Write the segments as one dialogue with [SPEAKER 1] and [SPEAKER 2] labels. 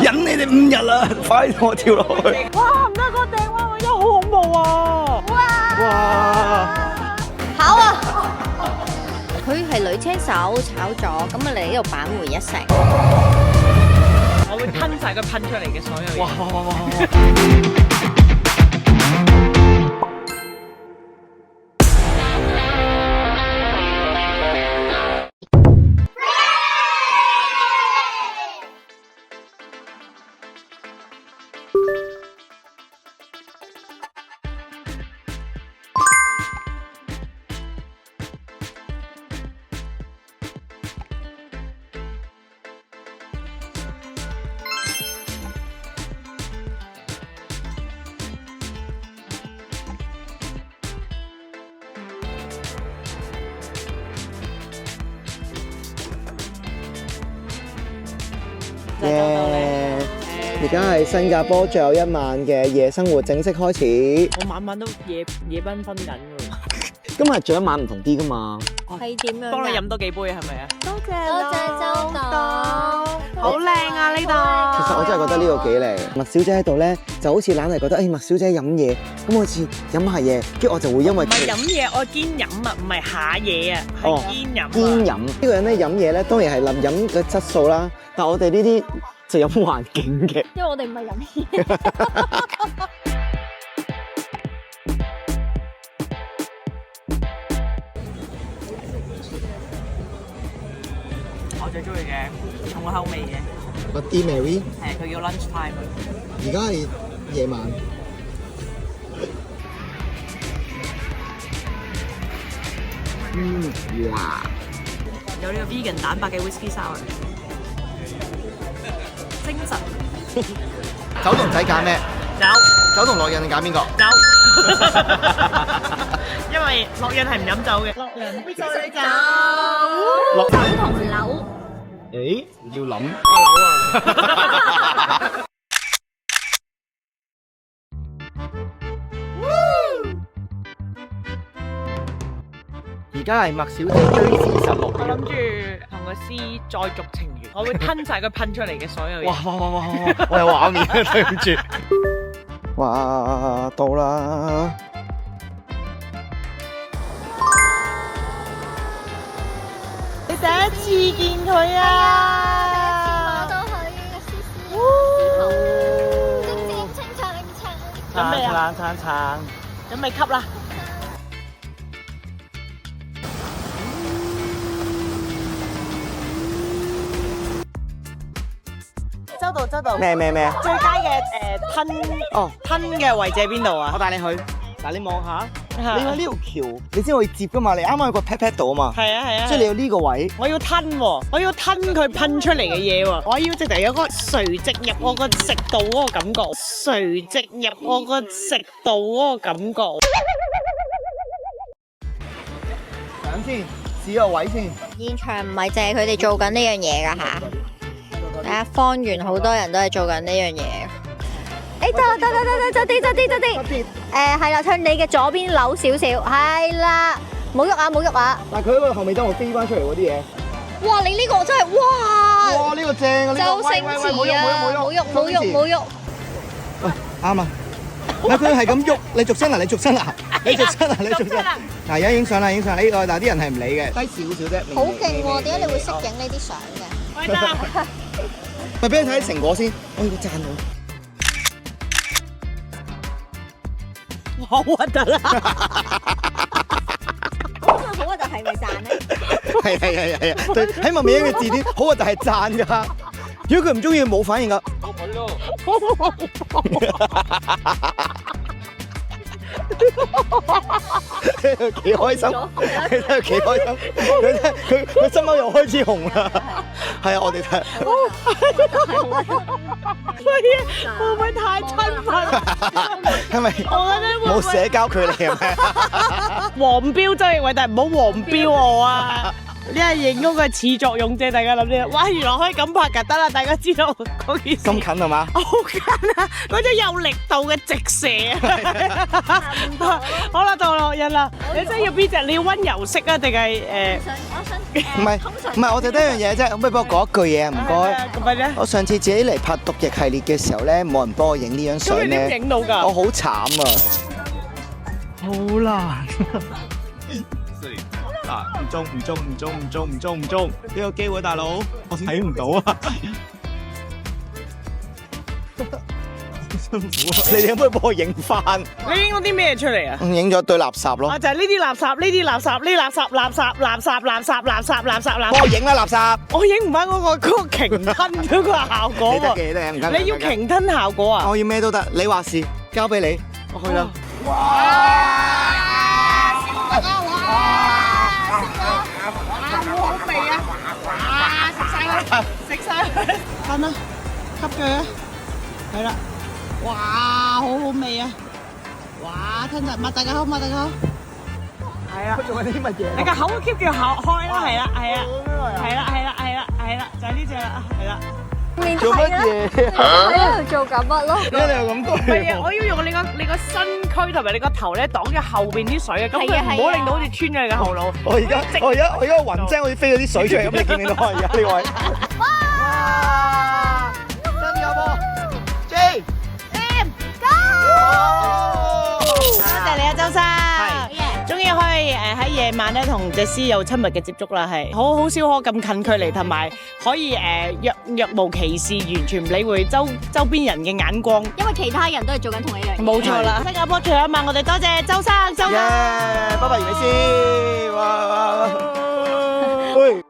[SPEAKER 1] 忍你哋5日啦，快啲同我跳落去！
[SPEAKER 2] 哇，唔得，個掟蛙位真係好恐怖啊！
[SPEAKER 1] 哇！
[SPEAKER 3] 跑啊！佢係女車手炒咗，咁啊嚟呢度扳回一城。
[SPEAKER 2] 我會吞晒佢噴出嚟嘅所有嘢。
[SPEAKER 1] 哇！而家係新加坡最後一晚嘅夜生活正式開始。
[SPEAKER 2] 我晚晚都夜繽紛緊㗎。
[SPEAKER 1] 今日最後一晚唔同啲㗎嘛？
[SPEAKER 3] 係點樣？
[SPEAKER 2] 幫你飲多幾杯係咪啊？
[SPEAKER 3] 多謝周董，
[SPEAKER 2] 好靚啊呢度。
[SPEAKER 1] 其實我真係覺得呢個幾靚。麥小姐喺度咧，就好似懶係覺得，麥小姐飲嘢，咁好似飲下嘢，跟住我就會因為
[SPEAKER 2] 唔係飲嘢，我堅飲啊，唔係下嘢啊，係堅飲啊。
[SPEAKER 1] 堅飲呢個人咧飲嘢咧，當然係論飲嘅質素啦。但係我哋呢啲就飲環境嘅。
[SPEAKER 3] 因為我哋唔係飲嘢。
[SPEAKER 2] 我最中意嘅重口味嘅，
[SPEAKER 1] 個 D Mary
[SPEAKER 2] 係佢叫 lunch time。
[SPEAKER 1] 而家係夜晚。哇！
[SPEAKER 2] 有呢個 vegan 蛋白嘅 whisky sour， 精神。
[SPEAKER 1] 酒同仔揀咩？
[SPEAKER 2] 酒
[SPEAKER 1] 同樂印你揀邊個？
[SPEAKER 2] 酒，因為樂印係唔飲酒嘅。樂印必須酒。
[SPEAKER 3] 酒同樓。
[SPEAKER 1] 誒，要諗。而家係麥小姐追時16
[SPEAKER 2] 我諗
[SPEAKER 1] 秒。
[SPEAKER 2] 住同個師再續情緣，我會吞晒佢噴出嚟嘅所有嘢。
[SPEAKER 1] 哇！我有畫面啊，對唔住。哇！到啦！
[SPEAKER 2] 你第一次見佢啊！
[SPEAKER 3] 我都去，清清
[SPEAKER 2] 準備啊！
[SPEAKER 1] 撐！
[SPEAKER 2] 準備吸啦！周道
[SPEAKER 1] 咩？
[SPEAKER 2] 最佳嘅吞嘅位置喺邊度啊？
[SPEAKER 1] 我帶你去。嗱，你望下，你
[SPEAKER 2] 係
[SPEAKER 1] 喺呢條橋，你先可以接噶嘛？你啱啱喺個 pat pat 度啊嘛。
[SPEAKER 2] 啊，
[SPEAKER 1] 即係你有呢個位。
[SPEAKER 2] 我要吞喎，我要吞佢噴出嚟嘅嘢喎，我要直頭有個垂直入我個食道嗰個感覺，垂直入我個食道嗰個感覺。
[SPEAKER 1] 等先，試個位先。
[SPEAKER 3] 現場唔係淨係佢哋做緊呢樣嘢㗎嚇，大家方圓好多人都係做緊呢樣嘢。誒得，係啦，向你嘅左邊扭少少，係啦，冇喐啊！
[SPEAKER 1] 但係佢嗰個後尾燈會飛翻出嚟嗰啲嘢。
[SPEAKER 3] 哇！你呢個真係哇！
[SPEAKER 1] 哇！呢個正啊！呢個
[SPEAKER 3] 周星馳啊！冇喐！
[SPEAKER 1] 喂，啱啊！嗱，佢係咁喐，你續身啦！嗱，而家影相啦！呢個嗱啲人係唔理嘅，低少少啫。
[SPEAKER 3] 好勁喎！點解你會識影呢啲相嘅？
[SPEAKER 2] 喂得，
[SPEAKER 1] 咪俾你睇成果先，我要讚我。
[SPEAKER 2] 好核突啦！
[SPEAKER 3] 好核突係咪讚咧？
[SPEAKER 1] 係啊！對，喺文美英嘅字典，好核突係讚㗎。如果佢唔中意，冇反應㗎。幾開心，真係幾開心。佢心口又開始紅啦。係啊，我哋睇。
[SPEAKER 2] 會唔會太親密？
[SPEAKER 1] 係咪冇社交距離係咪？
[SPEAKER 2] 黃標周奕偉，但係唔好黃標我啊！呢係影嗰個始作俑啫，大家諗呢？哇，原來可以咁拍㗎，得啦，大家知道嗰件事。
[SPEAKER 1] 咁近係嘛？
[SPEAKER 2] 好近啊！嗰種有力度嘅直射啊！好啦，到落印啦，你真係要邊隻？你要温柔式啊，定係
[SPEAKER 1] 唔係唔係，我哋得一樣嘢啫，可唔可以幫我講一句嘢啊？唔該。
[SPEAKER 2] 咁咪咧？
[SPEAKER 1] 我上次自己嚟拍毒液系列嘅時候咧，冇人幫我影呢張相
[SPEAKER 2] 咁你點
[SPEAKER 1] 咧，
[SPEAKER 2] 影到㗎？
[SPEAKER 1] 我好慘啊！好難。嗱，唔中，呢個機會大佬，我睇唔到啊！辛苦啊！你哋可唔可以幫我影翻？
[SPEAKER 2] 你影咗啲咩出嚟啊？
[SPEAKER 1] 影咗堆垃圾咯。
[SPEAKER 2] 啊，就係呢啲垃圾，呢啲垃圾，呢垃圾，
[SPEAKER 1] 幫我影啦垃圾。
[SPEAKER 2] 我影唔翻嗰個鯨吞嗰個效果
[SPEAKER 1] 你得
[SPEAKER 2] 喎。
[SPEAKER 1] 嘅，得嘅，唔緊。
[SPEAKER 2] 你要鯨吞效果啊？
[SPEAKER 1] 我要咩都得，你話事，交俾你，我去啦。
[SPEAKER 2] 好味啊！哇，食晒佢，食晒佢，吞啦，吸佢啊，係啦，哇，好好味啊！哇，吞晒，擘大個口，擘大個口，係啦。
[SPEAKER 1] 佢做緊啲乜嘢？
[SPEAKER 2] 你個口 keep 住開啦，係啦，係啊，係啦，就係呢隻啦，係啦。
[SPEAKER 1] 做乜嘢？
[SPEAKER 3] 喺度做緊乜咯？
[SPEAKER 1] 點解你又咁
[SPEAKER 2] 唔係啊，我要用你個身軀同埋你個頭咧擋住後邊啲水啊，咁佢唔好令到好似穿咗你嘅後腦。
[SPEAKER 1] 我而家個雲精好似飛咗啲水出嚟咁，你見唔見到啊？而家呢位。哇！真有波 J
[SPEAKER 2] M Go！ 多謝你啊，周生。終於可以喺夜晚咧同隻獅有親密嘅接觸啦，係好少可咁近距離，同埋可以若無其事，完全唔理會周邊人嘅眼光。
[SPEAKER 3] 因為其他人都係做緊同一樣嘢。
[SPEAKER 2] 冇錯啦！新加坡最後一晚，我哋多謝周生，周生。
[SPEAKER 1] 拜拜，袁美詩。哇！喂。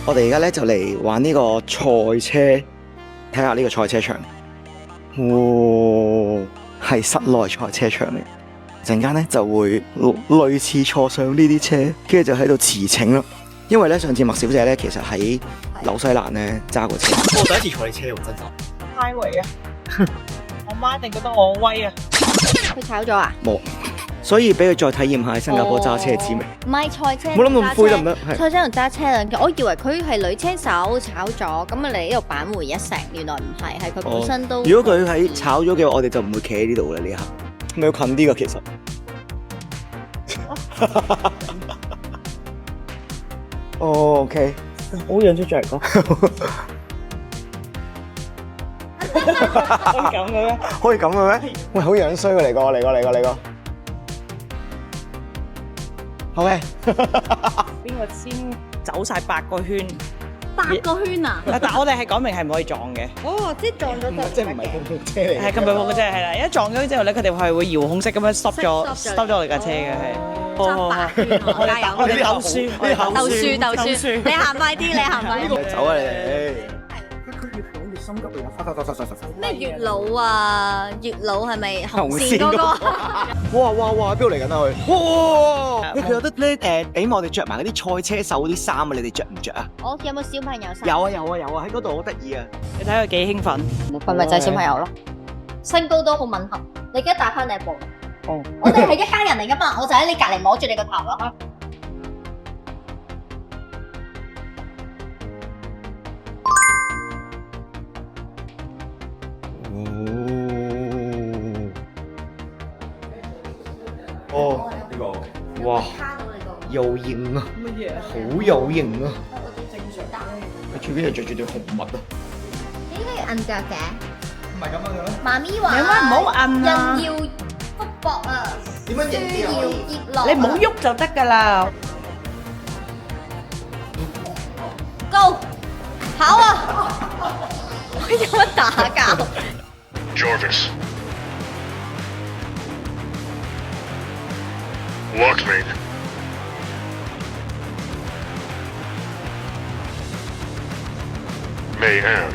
[SPEAKER 1] 我哋而家咧就嚟玩呢個賽車，睇下呢個賽車場。哇，係室內賽車場嚟。陣間咧就會類似坐上呢啲車，跟住就喺度馳騁咯。因為咧上次麥小姐咧其實喺紐西蘭咧揸過車。我第一次坐你車喎，真心。
[SPEAKER 2] 太威啊！我媽一定覺得我威啊！
[SPEAKER 3] 佢炒咗啊？
[SPEAKER 1] 冇。所以俾佢再體驗下新加坡揸車滋味。
[SPEAKER 3] 唔係賽車，
[SPEAKER 1] 冇諗咁灰得唔得？
[SPEAKER 3] 賽車同揸車兩嘅，我以為佢係女車手炒咗，咁啊嚟呢度扳回一城，原來唔係，係佢本身都。
[SPEAKER 1] 如果佢喺炒咗嘅話，我哋就唔會企喺呢度啦。呢一刻係咪要近啲㗎？其實。哦，OK，好樣出咗嚟講。可以咁嘅咩？可以咁嘅咩？喂，好樣衰喎！嚟個。好嘅。
[SPEAKER 2] 邊個先走晒8個圈
[SPEAKER 3] ？8個圈啊！
[SPEAKER 2] 但我哋係講明係唔可以撞嘅。
[SPEAKER 3] 哦，即係撞咗就
[SPEAKER 1] 即係唔係碰碰車嚟？
[SPEAKER 2] 係咁樣碰嘅啫，係啦。一撞咗之後咧，佢哋係會遙控式咁樣 stop 咗我哋架車嘅，係。
[SPEAKER 3] 爭8圈，加油！
[SPEAKER 2] 我哋鬥輸，
[SPEAKER 3] 鬥輸，你行快啲，你行快啲。
[SPEAKER 1] 走啊你哋！佢越講越心急嚟啊！
[SPEAKER 3] 咩月老啊？月老係咪紅線嗰個？
[SPEAKER 1] 哇！邊度嚟緊啊佢？哇！佢有得咧俾我哋着埋嗰啲賽車手嗰啲衫啊！你哋着唔着啊？
[SPEAKER 3] 我有冇小朋友衫？
[SPEAKER 1] 有啊！喺嗰度好得意啊！
[SPEAKER 2] 你睇佢幾興奮，
[SPEAKER 3] 佢咪就係小朋友咯。身高都好吻合。你而家帶翻你一步。
[SPEAKER 1] 哦。
[SPEAKER 3] 我哋係一家人嚟噶嘛，我就喺你隔離摸住你個頭咯。
[SPEAKER 1] 哦，呢個哇，有型啊！乜嘢？好有型啊！佢最緊要着住對紅襪啊！
[SPEAKER 3] 應該要摁腳嘅。
[SPEAKER 1] 唔係咁樣嘅咩？
[SPEAKER 3] 媽咪話：
[SPEAKER 2] 你唔好摁啊！
[SPEAKER 3] 人要福薄啊！
[SPEAKER 1] 點樣
[SPEAKER 3] 樹
[SPEAKER 1] 型
[SPEAKER 3] 要葉落。
[SPEAKER 2] 你唔好喐就得㗎啦。
[SPEAKER 3] Go！跑啊！有乜打交
[SPEAKER 4] Jarvis. Lockmate. May Ann.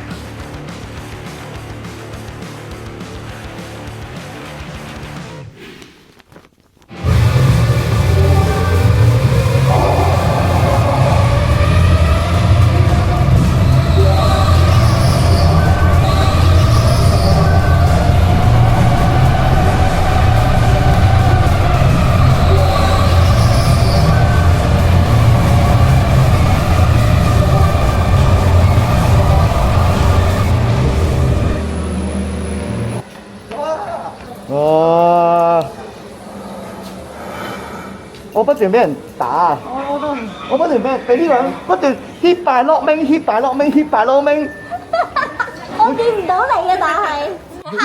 [SPEAKER 1] 我不斷俾人打，我不斷俾呢個人不斷 hit by lock wing hit by lock wing hit by lock wing。
[SPEAKER 3] 我見唔到你嘅，但係
[SPEAKER 2] 唔係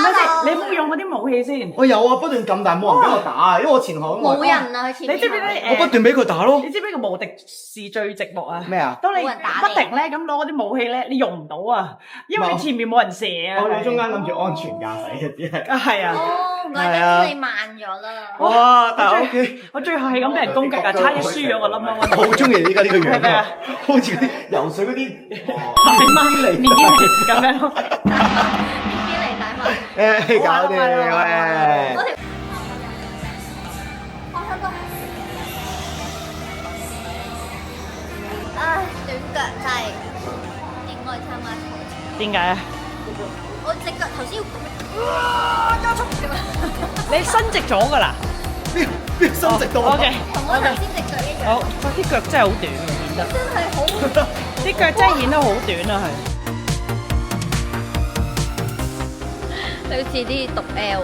[SPEAKER 2] 你有冇用嗰啲武器先？
[SPEAKER 1] 我有啊，不斷撳，但係冇人俾我打，因為我前後
[SPEAKER 3] 冇人啊，佢前面
[SPEAKER 2] 你知唔知咧？
[SPEAKER 1] 我不斷俾佢打咯。
[SPEAKER 2] 你知唔知個無敵是最寂寞啊？
[SPEAKER 1] 咩啊？
[SPEAKER 2] 當你
[SPEAKER 3] 冇人打你
[SPEAKER 2] 不停咧咁攞嗰啲武器咧，你用唔到啊，因為你前面冇人射啊。
[SPEAKER 1] 我哋中間諗住安全駕駛嘅只係。
[SPEAKER 2] 係啊。
[SPEAKER 3] 哦，唔怪得你慢咗啦。
[SPEAKER 1] 哇！但係 OK，
[SPEAKER 2] 我最後係咁俾人攻擊啊，差啲輸咗個冧
[SPEAKER 1] 我好中意而家呢個樣
[SPEAKER 2] 係咪啊？
[SPEAKER 1] 好似嗰啲游水嗰啲
[SPEAKER 2] 係嘛？面堅嚟咁樣咯。
[SPEAKER 3] 邊嚟睇嘛？
[SPEAKER 1] 誒搞掂喂！
[SPEAKER 3] 放心啦。唉，短腳真係應該參加賽事。
[SPEAKER 2] 點解啊？
[SPEAKER 3] 我隻腳頭先要加速咁樣，
[SPEAKER 2] 你伸直咗㗎啦。
[SPEAKER 1] 邊伸直到啊
[SPEAKER 2] OK，
[SPEAKER 3] 同我頭先隻腳一樣。
[SPEAKER 2] 好，啲腳真係好短啊，顯得。
[SPEAKER 3] 真係好。
[SPEAKER 2] 啲腳真係顯得好短啊，係。
[SPEAKER 3] 你好似啲讀 L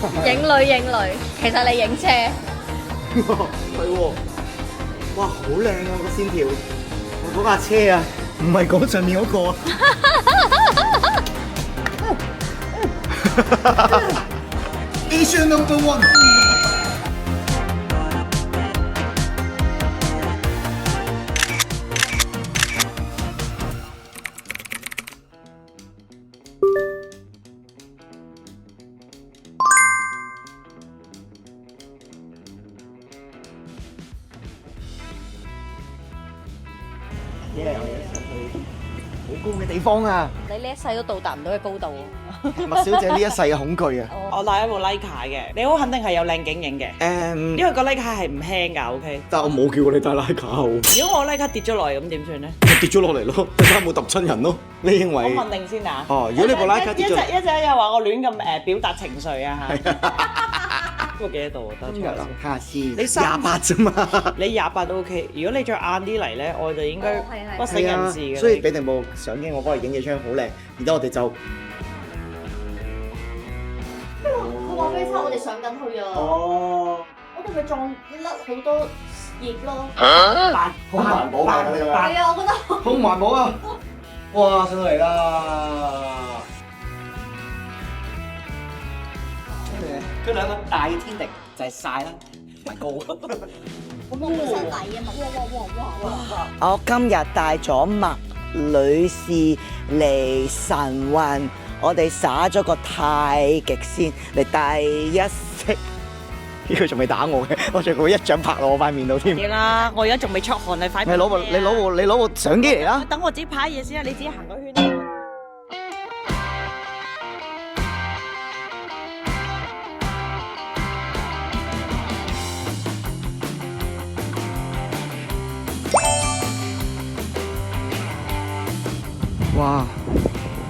[SPEAKER 3] 喎，影女，其實你影車。
[SPEAKER 1] 係喎，哇好靚啊個線條！我嗰架車啊，唔係講上面嗰個。Asia number one。好高嘅地方啊！
[SPEAKER 3] 你呢一世都到達唔到嘅高度喎。
[SPEAKER 1] 麥小姐呢一世嘅恐懼啊！
[SPEAKER 2] 我帶一部 Leica 嘅，你好肯定係有靚景影嘅，因為個 Leica 係唔輕㗎，OK。
[SPEAKER 1] 但係我冇叫過你帶拉卡喎。
[SPEAKER 2] 如果我 Leica 跌咗落嚟咁點算咧？
[SPEAKER 1] 跌咗落嚟咯，睇下冇揼親人咯。你認為？
[SPEAKER 2] 我問定先啊。
[SPEAKER 1] 哦，如果你部 Leica 跌咗，
[SPEAKER 2] 一陣又話我亂咁表達情緒啊嚇。嗰個幾多度啊？
[SPEAKER 1] 今日啊，睇下先。
[SPEAKER 2] 你
[SPEAKER 1] 28啫嘛。
[SPEAKER 2] 你28都 OK，如果你再晏啲嚟咧，我就應該不省
[SPEAKER 1] 係啊
[SPEAKER 2] 人事嘅。
[SPEAKER 1] 所以俾定部相機我幫你影幾張好靚，然之後我哋就
[SPEAKER 3] 佢話俾你聽，我哋上緊去啊！
[SPEAKER 1] 哦，
[SPEAKER 3] 我哋咪撞甩好多葉咯。
[SPEAKER 1] 好環保㗎呢個。
[SPEAKER 3] 係啊，我覺得
[SPEAKER 1] 好唔環保啊！哇，上到嚟啦！佢兩個大嘅天敵就係曬啦，同埋高。
[SPEAKER 3] 我冇本身底啊嘛！哇！
[SPEAKER 5] 我今日帶咗麥女士嚟晨運，我哋耍咗個太極先嚟第一式。
[SPEAKER 1] 呢個仲未打我嘅，我仲會一掌拍落我塊面度添。
[SPEAKER 2] 點啦？我而家仲未出汗，你快啲。
[SPEAKER 1] 你攞部相機嚟啦！
[SPEAKER 2] 等我自己拍嘢先啊！你自己行個圈。
[SPEAKER 1] 哇！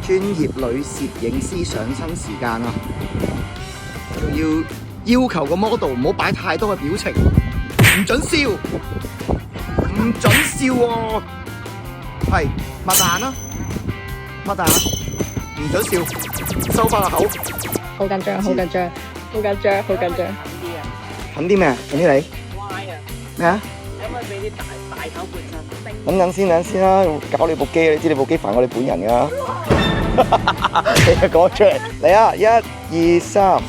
[SPEAKER 1] 專業女攝影師上身時間啊，仲要求個 model 唔好擺太多嘅表情，唔準笑，唔準笑喎。係擘大眼啦，擘大眼，唔準笑，收翻個口。
[SPEAKER 6] 好緊張，好緊張，好緊張，好緊張。
[SPEAKER 1] 揾啲咩啊？揾啲你咩啊？
[SPEAKER 2] 可唔可以俾啲大頭半身？
[SPEAKER 1] 等先啦，搞你部機，你知你部機煩我哋本人㗎。你就講出嚟，嚟啊！1、2、3，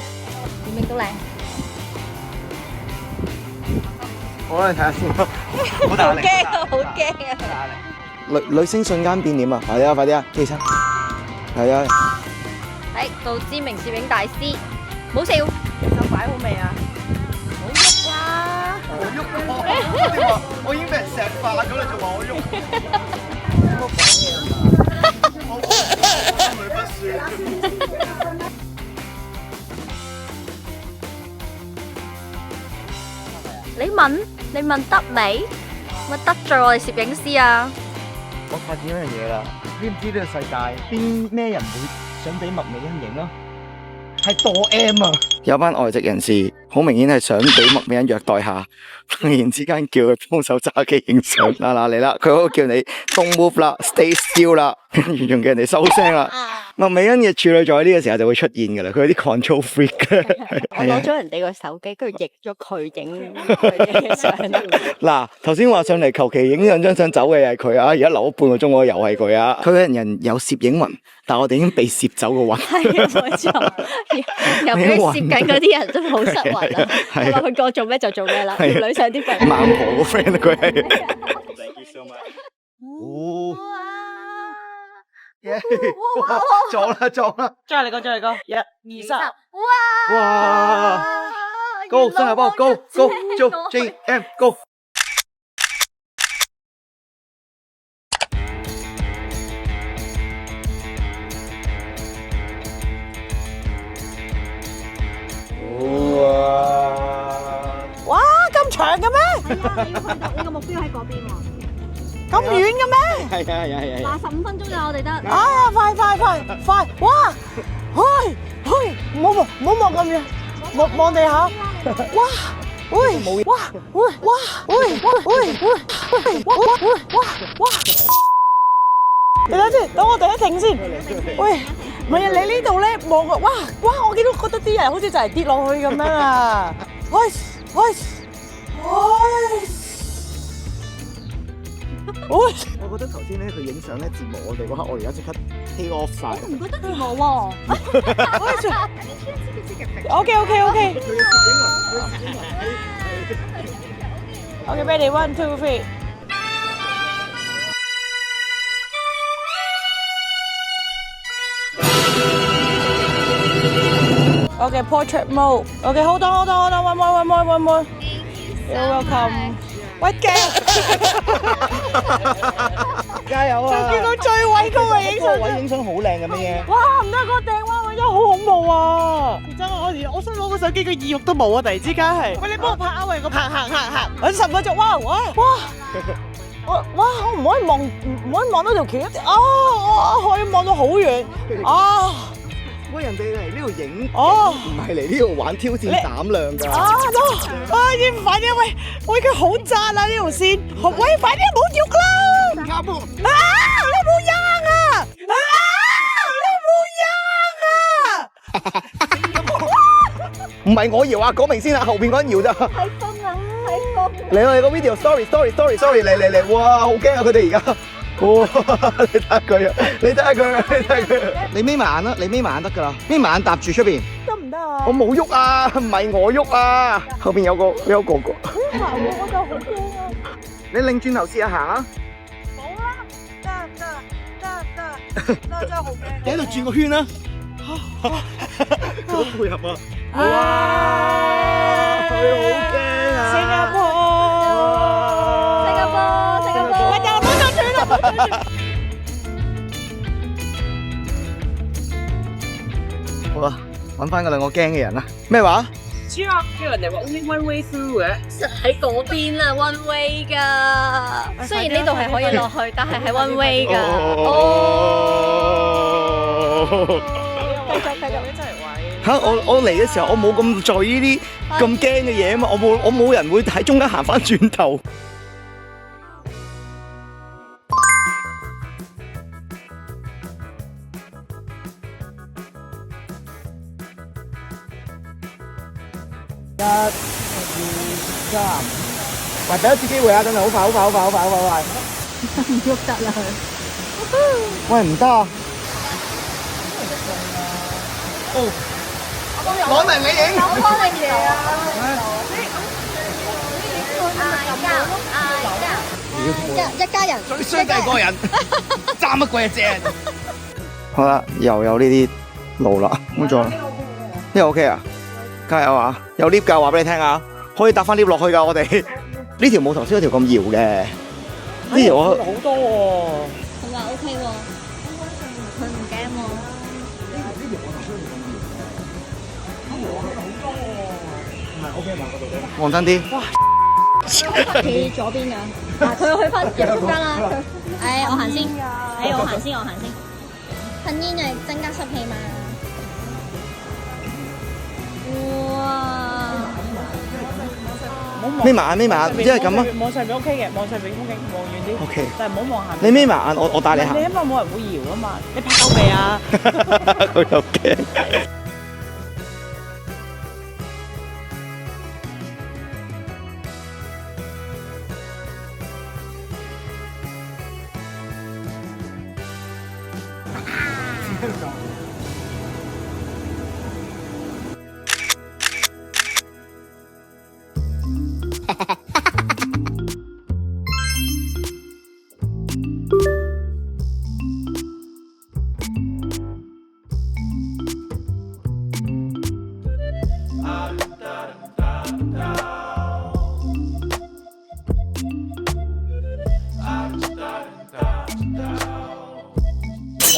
[SPEAKER 3] 影都靚。
[SPEAKER 1] 好啦，你睇下先。好大壓力。
[SPEAKER 3] 好驚啊！
[SPEAKER 1] 女星瞬間變點啊！快啲啊！快啲啊！起身。係啊。
[SPEAKER 3] 係到知名攝影大師，唔好笑。
[SPEAKER 2] 手擺好未啊？好喐啦！
[SPEAKER 1] 我喐啊！我已經俾人石化咗，你仲話我喐？我講嘢啊嘛！我心裏不舒。
[SPEAKER 3] 你問得未？咪得罪我哋攝影師啊！
[SPEAKER 1] 我發現一樣嘢啦，知唔知呢個世界邊咩人會想俾麥美恩影啊？係墮 M 啊！有班外籍人士好明顯係想俾麥美恩虐待下，突然之間叫佢幫手揸機影相。嗱嚟啦，佢嗰個叫你 Don't move 啦，Stay still 啦，完全叫人哋收聲啦。麥美恩嘅處女座喺呢個時候就會出現㗎啦，佢有啲 control freak 嘅。
[SPEAKER 3] 我攞咗人哋個手機，跟住逆咗佢影佢嘅相。
[SPEAKER 1] 嗱，頭先話上嚟求其影兩張相走嘅又係佢啊，而家留咗半個鐘，我又係佢啊。佢嘅人有攝影魂，但係我哋已經被攝走個魂。
[SPEAKER 3] 係啊，冇錯。又俾佢攝緊嗰啲人都好失魂啦。係話佢過做咩就做咩啦，條女上啲病。
[SPEAKER 1] 孟婆個 friend 啊，佢係。哦。哇！撞啦！
[SPEAKER 2] 再嚟個，一、二、三，
[SPEAKER 1] 哇！Go， 新加坡 ，Go， JM Go。
[SPEAKER 2] 哇！咁長嘅咩？
[SPEAKER 3] 係啊，你要去到你個目標喺嗰邊喎。
[SPEAKER 2] 咁遠嘅咩？
[SPEAKER 1] 係啊
[SPEAKER 3] 15分鐘咋，我哋得。
[SPEAKER 2] 啊！快！哇！去！唔好望咁遠，望地下。哇！喂！哇！你等先，等我第一停先。喂，唔係啊，你呢度咧望個，哇！我見到覺得啲人好似就嚟跌落去咁樣啊！喂！
[SPEAKER 1] 我覺得頭先咧佢影相咧折磨我哋嗰刻，我而家即刻 take off 晒。
[SPEAKER 3] 我唔覺得折磨喎。
[SPEAKER 2] OK。OK, ready, 1, 2, 3. Okay, portrait mode. Okay, hold on. One more. You're welcome. 喂，鏡！
[SPEAKER 1] 加油啊！
[SPEAKER 2] 就見到最位嗰個影相，
[SPEAKER 1] 嗰個位影相好靚嘅咩嘢？
[SPEAKER 2] 哇！唔得，個掟彎位真係好恐怖啊！真係我想攞個手機，個意欲都冇啊！突然之間係，喂，你幫我拍啊！喂，我行，我10分鐘，哇！我唔可以望到條橋我可以望到好遠啊！
[SPEAKER 1] 喂，人哋嚟呢度影，唔係嚟呢度玩挑戰膽量㗎。
[SPEAKER 2] 要唔快啲啊！喂，佢好窄啊呢條線，喂，快啲唔好跳啦！
[SPEAKER 1] 新加坡
[SPEAKER 2] 你冇扔啊！
[SPEAKER 1] 唔係我搖啊，講明先啊，後邊嗰人搖咋。
[SPEAKER 3] 係風啊！
[SPEAKER 1] 嚟我哋個 video，sorry，嚟，哇，好驚啊！佢哋而家。哇！你睇下佢，你眯埋眼啦，你眯埋眼得噶啦，眯埋眼搭住出邊。
[SPEAKER 2] 得唔得啊？
[SPEAKER 1] 我冇喐啊，唔係我喐啊，後邊有個。
[SPEAKER 2] 我就好驚啊！
[SPEAKER 1] 你擰轉頭試下行啊！
[SPEAKER 2] 冇啦，得，真係好驚。
[SPEAKER 1] 你喺度轉個圈啦，好配合啊！哇！佢好驚啊！
[SPEAKER 2] 新加坡，
[SPEAKER 1] 好啦，揾翻嗰兩個驚嘅人啦。咩話？
[SPEAKER 6] 叫人哋話 one way through 嘅，
[SPEAKER 3] 喺嗰邊啊 ，one way 㗎。雖然呢度係可以落去，但係係 one way 㗎。繼續。
[SPEAKER 1] 嚇！我嚟嘅時候，我冇咁在意呢啲咁驚嘅嘢啊嘛，我冇人會喺中間行翻轉頭。1、2、3，喂，俾一次機會啊！真係好快！唔喐得啦佢。喂，唔得啊！攞命你影。
[SPEAKER 3] 有幫你嘢啊！一家人。
[SPEAKER 1] 最衰就係個人，爭乜鬼啫？好啦，又有呢啲路啦，冇錯啦。呢個 OK 啊！加油啊！有 lift 㗎，話俾你聽啊，可以搭翻 lift 落去㗎。我哋呢條冇頭先嗰條咁搖嘅，呢條我
[SPEAKER 2] 好多喎。
[SPEAKER 3] 佢話 OK 喎，佢唔驚喎。
[SPEAKER 1] 望真啲。
[SPEAKER 3] 企左邊㗎，佢去翻入中間啦。我行先，我行先。噴煙係增加濕氣嘛。哇！
[SPEAKER 2] 好望。
[SPEAKER 1] 眯埋眼，眯埋眼，即係咁啊。
[SPEAKER 2] 望上邊 OK 嘅，望上邊風景，望遠啲。
[SPEAKER 1] OK，
[SPEAKER 2] 但係唔好望下面。
[SPEAKER 1] 你眯埋眼，我帶你行
[SPEAKER 2] 你。因為冇人會搖啊嘛，你拍手未啊？
[SPEAKER 1] 佢又驚。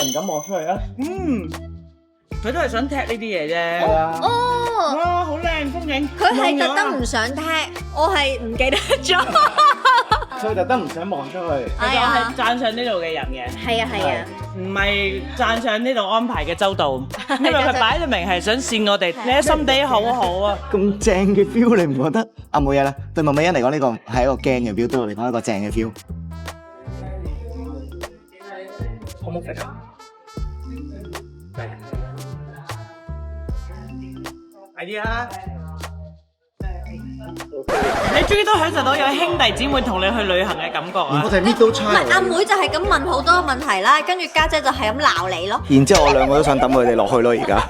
[SPEAKER 1] 唔敢望出去啊！
[SPEAKER 2] 佢都係想踢呢啲嘢啫。
[SPEAKER 3] 哦，
[SPEAKER 2] 哇，好靚風景。
[SPEAKER 3] 佢係特登唔想踢，我係唔記得咗。
[SPEAKER 1] 所以特登唔想望出去。
[SPEAKER 2] 係啊，係讚賞呢度嘅人嘅，
[SPEAKER 3] 係啊係啊，
[SPEAKER 2] 唔係讚賞呢度安排嘅周到，因為佢擺到明係想扇我哋，你喺心地好好啊。
[SPEAKER 1] 咁正嘅 feel，你唔覺得？啊，冇嘢啦，對麥美欣嚟講呢個係一個驚嘅 feel，對我嚟講一個正嘅 feel。好冇食啊！快啲啊！
[SPEAKER 2] 你終於都享受到有兄弟姊妹同你去旅行嘅感覺啊！
[SPEAKER 1] 我哋 middle
[SPEAKER 3] 唔係阿妹就係咁問好多問題啦，跟住家姐就係咁鬧你咯。
[SPEAKER 1] 然之後我兩個都想抌佢哋落去咯，而家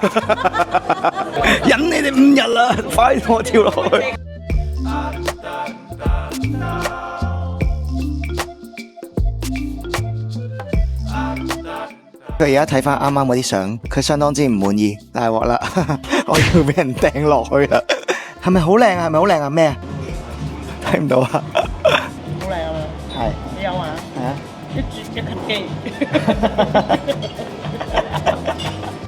[SPEAKER 1] 忍你哋5日啦，快啲同我跳落去！佢而家睇翻啱啱嗰啲相，佢相當之唔滿意，大鑊啦！我要俾人掟落去啦，係咪好靚啊？係咪好靚啊？咩啊？睇唔到啊！
[SPEAKER 2] 好靚啊！
[SPEAKER 1] 係
[SPEAKER 2] 你有啊？
[SPEAKER 1] 係啊！
[SPEAKER 2] 一絕一合機。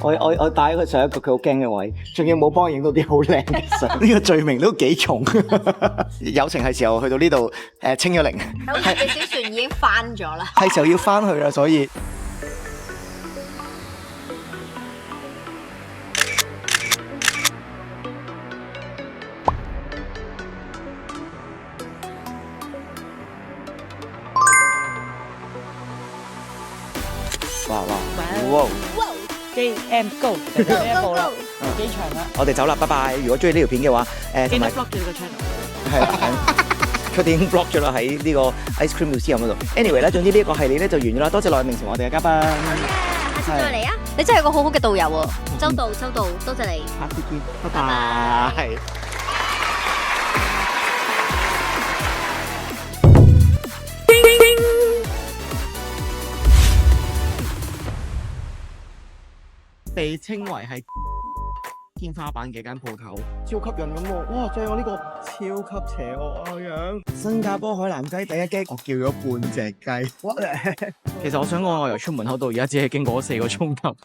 [SPEAKER 1] 我帶佢上一個佢好驚嘅位，仲要冇幫影到啲好靚嘅相，呢個罪名都幾重。友情係時候去到呢度清咗零，
[SPEAKER 3] 好似嘅小船已經翻咗啦。
[SPEAKER 1] 係時候要翻去啦，所以。哇！
[SPEAKER 2] JM Go 就呢一步啦，機場啦。
[SPEAKER 1] 我哋走啦，拜拜！如果中意呢條片嘅話，
[SPEAKER 2] 記得
[SPEAKER 1] 同埋
[SPEAKER 2] block 住呢個 channel。
[SPEAKER 1] 係啦，佢哋已經 block 咗啦喺呢個 Ice Cream Museum 嗰度。Anyway 咧，總之呢一個系列咧就完咗啦。多謝內明成為我哋嘅嘉賓。
[SPEAKER 3] 下次再嚟啊！你真係個好好嘅導遊喎，周導，多謝你。
[SPEAKER 1] 下次見，拜拜。被稱為係天花板嘅間鋪頭，超吸引咁喎！哇，正我呢個超級邪惡嘅樣。新加坡海南雞第一擊，我叫咗半隻雞。其實我想講，我由出門口到而家只係經過咗4個鐘頭，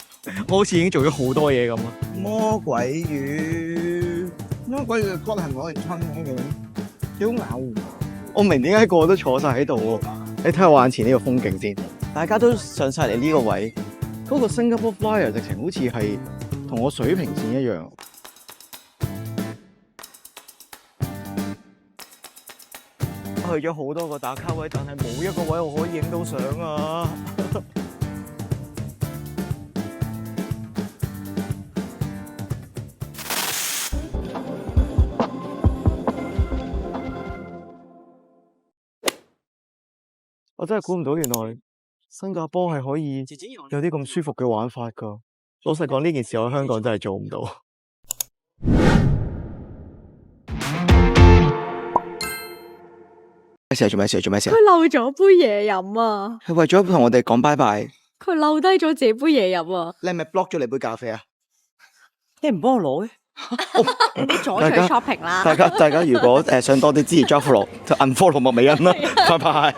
[SPEAKER 1] 我好似已經做咗好多嘢咁啊！魔鬼魚嘅骨係攞嚟吞嘅，幾好咬。我明點解個個都坐晒喺度喎？你睇下我眼前呢個風景先，大家都上晒嚟呢個位。嗰個新加坡 Flyer 直情好似係同我水平線一樣。我去咗好多個打卡位，但係冇一個位我可以影到相啊！我真係估唔到，原來新加坡係可以有啲咁舒服嘅玩法㗎。老實講，呢件事我喺香港真係做唔到。做咩事？
[SPEAKER 6] 佢漏咗杯嘢飲啊！
[SPEAKER 1] 係為咗同我哋講拜拜。
[SPEAKER 6] 佢漏低咗自己杯嘢飲啊！
[SPEAKER 1] 你係咪 block 咗你杯咖啡啊？
[SPEAKER 2] 你唔幫我攞嘅？
[SPEAKER 3] 唔好阻住 shopping 啦！
[SPEAKER 1] 大家如果想多啲支持 Jeffrey 就 unfollow 麥美欣啦。拜拜。